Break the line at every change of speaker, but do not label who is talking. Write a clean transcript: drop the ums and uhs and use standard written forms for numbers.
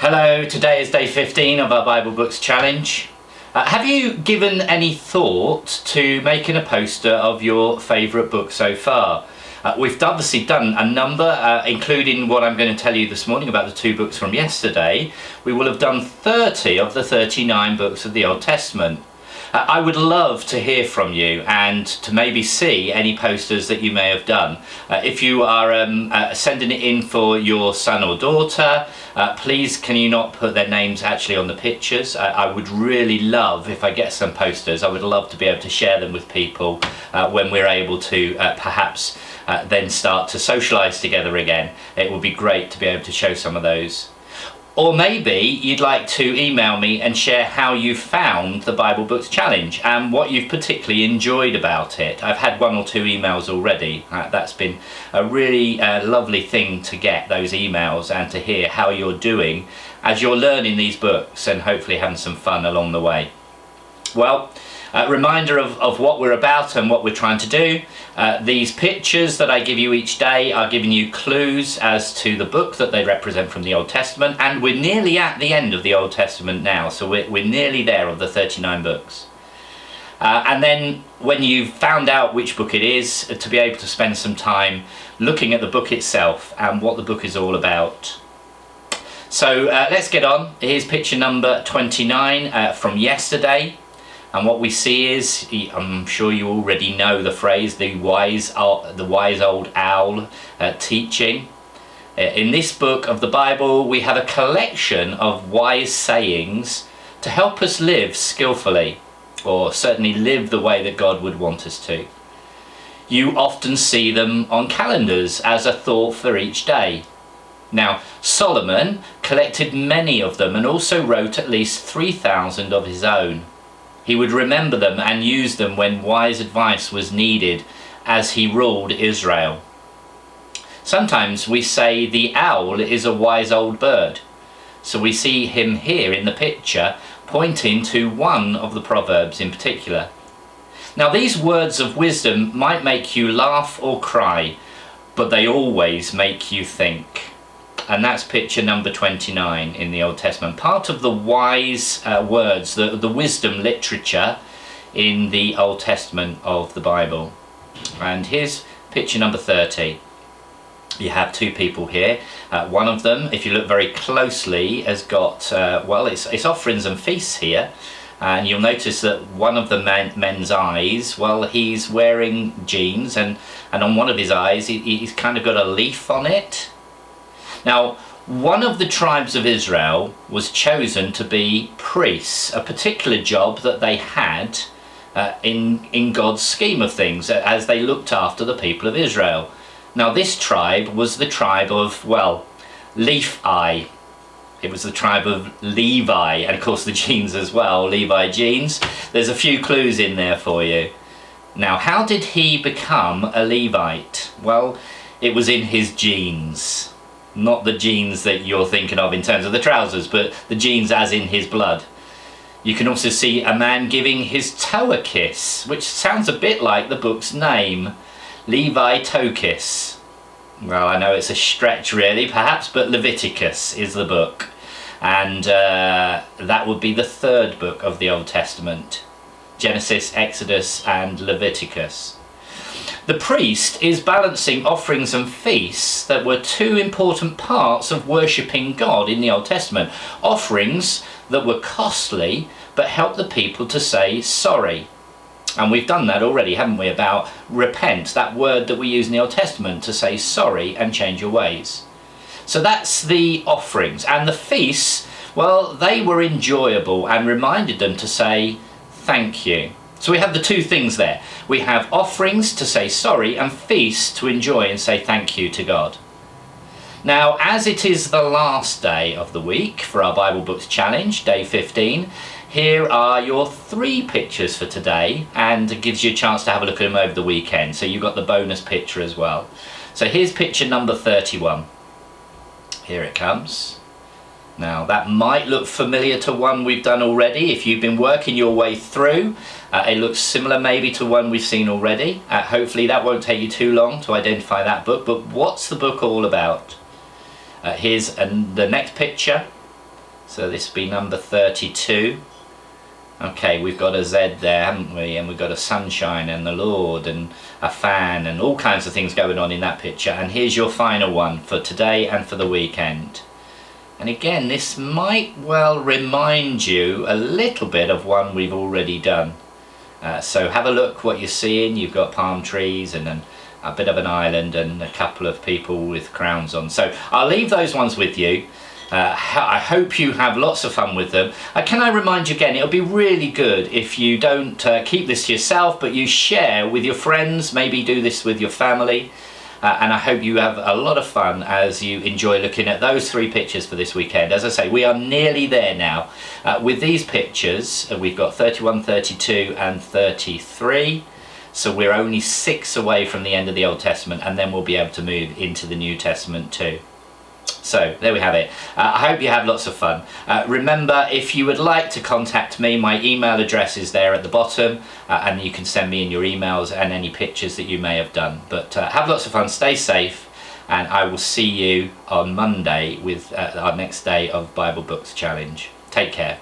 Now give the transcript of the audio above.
Hello, today is day 15 of our Bible Books Challenge. Have you given any thought to making a poster of your favourite book so far? We've obviously done a number, including what I'm going to tell you this morning about the two books from yesterday. We will have done 30 of the 39 books of the Old Testament. I would love to hear from you and to maybe see any posters that you may have done. If you are sending it in for your son or daughter, please can you not put their names actually on the pictures? I would really love, if I get some posters, I would love to be able to share them with people when we're able to perhaps then start to socialise together again. It would be great to be able to show some of those. Or maybe you'd like to email me and share how you found the Bible Books Challenge and what you've particularly enjoyed about it. I've had 1 or 2 emails already. That's been a really lovely thing to get, those emails, and to hear how you're doing as you're learning these books and hopefully having some fun along the way. Well, a reminder of what we're about and what we're trying to do. These pictures that I give you each day are giving you clues as to the book that they represent from the Old Testament, and we're nearly at the end of the Old Testament now, so we're nearly there of the 39 books. And then when you've found out which book it is, to be able to spend some time looking at the book itself and what the book is all about. So let's get on. Here's picture number 29 from yesterday. And what we see is, I'm sure you already know the phrase, the wise old owl teaching. In this book of the Bible, we have a collection of wise sayings to help us live skillfully, or certainly live the way that God would want us to. You often see them on calendars as a thought for each day. Now, Solomon collected many of them and also wrote at least 3,000 of his own. He would remember them and use them when wise advice was needed as he ruled Israel. Sometimes we say the owl is a wise old bird. So we see him here in the picture pointing to one of the Proverbs in particular. Now these words of wisdom might make you laugh or cry, but they always make you think. And that's picture number 29 in the Old Testament. Part of the wise words, the wisdom literature in the Old Testament of the Bible. And here's picture number 30. You have 2 people here. One of them, if you look very closely, has got, it's offerings and feasts here. And you'll notice that one of the men's eyes, well, he's wearing jeans, and on one of his eyes, he's kind of got a leaf on it. Now, one of the tribes of Israel was chosen to be priests, a particular job that they had in God's scheme of things as they looked after the people of Israel. Now, this tribe was the tribe of, Levi. It was the tribe of Levi, and of course the genes as well, Levi genes. There's a few clues in there for you. Now, how did he become a Levite? Well, it was in his genes. Not the genes that you're thinking of in terms of the trousers, but the genes as in his blood. You can also see a man giving his toe a kiss, which sounds a bit like the book's name, Levi Toe Kiss. Well, I know it's a stretch really, perhaps, but Leviticus is the book. And that would be the 3rd book of the Old Testament. Genesis, Exodus, and Leviticus. The priest is balancing offerings and feasts that were 2 important parts of worshipping God in the Old Testament. Offerings that were costly but helped the people to say sorry. And we've done that already, haven't we, about repent, that word that we use in the Old Testament to say sorry and change your ways. So that's the offerings. And the feasts, well, they were enjoyable and reminded them to say thank you. So we have the 2 things there. We have offerings to say sorry and feasts to enjoy and say thank you to God. Now, as it is the last day of the week for our Bible Books Challenge, day 15, here are your 3 pictures for today, and it gives you a chance to have a look at them over the weekend. So you've got the bonus picture as well. So here's picture number 31. Here it comes. Now that might look familiar to one we've done already. If you've been working your way through, it looks similar maybe to one we've seen already. Hopefully that won't take you too long to identify that book, but what's the book all about? Here's the next picture. So this will be number 32. Okay, we've got a Z there, haven't we? And we've got a sunshine and the Lord and a fan and all kinds of things going on in that picture. And here's your final one for today and for the weekend. And again, this might well remind you a little bit of one we've already done. So have a look what you're seeing. You've got palm trees and then a bit of an island and a couple of people with crowns on. So I'll leave those ones with you. I hope you have lots of fun with them. Can I remind you again, it'll be really good if you don't keep this to yourself, but you share with your friends, maybe do this with your family. And I hope you have a lot of fun as you enjoy looking at those 3 pictures for this weekend. As I say, we are nearly there now. With these pictures, we've got 31, 32 and 33. So we're only 6 away from the end of the Old Testament, and then we'll be able to move into the New Testament too. So there we have it. I hope you have lots of fun. Remember, if you would like to contact me, my email address is there at the bottom, and you can send me in your emails and any pictures that you may have done. But have lots of fun, stay safe, and I will see you on Monday with our next day of Bible Books Challenge. Take care.